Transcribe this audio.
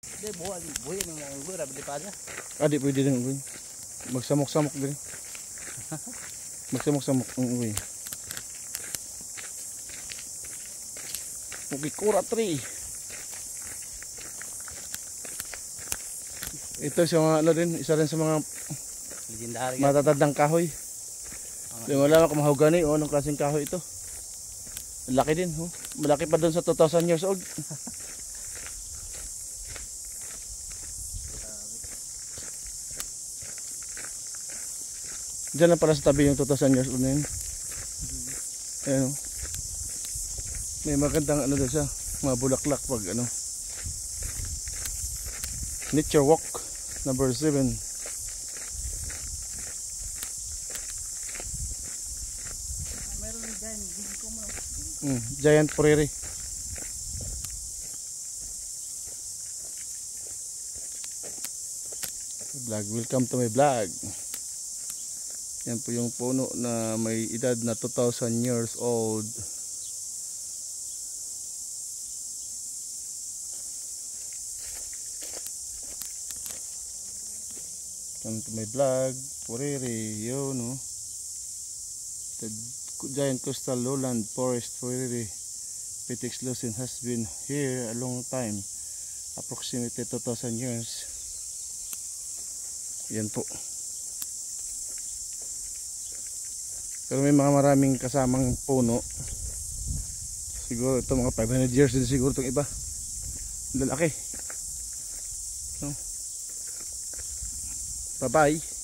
Hindi, buhay ng mga unggoy, rabi pa niya. Di pwede din unggoy. Magsamok-samok din. Magsamok-samok ang unggoy. Mukikura tree. Ito sa mga ano din, isa rin sa mga legendary matatandang kahoy. Yung wala na kung mahogany o anong klaseng kahoy ito. Malaki din, oh. Malaki pa doon sa 2,000 years old. Diyan na pala sa tabi yung 2,000 years old na yun. Ayan, oh. May magandang ano doon siya, mga bulaklak pag ano. Nature Walk number 7. Mayroon ng giant ginkgo mo. Giant prairie. Vlog, welcome to my vlog. Yan po yung puno na may edad na 2,000 years old. Welcome to my vlog. Prairie, yun, no? The giant coastal lowland forest prairie Pitex lucine has been here a long time, approximately 2,000 years. Yan po. Pero may mga maraming kasamang puno. Siguro ito mga 500 years din siguro itong iba. Lalaki. No? Bye bye.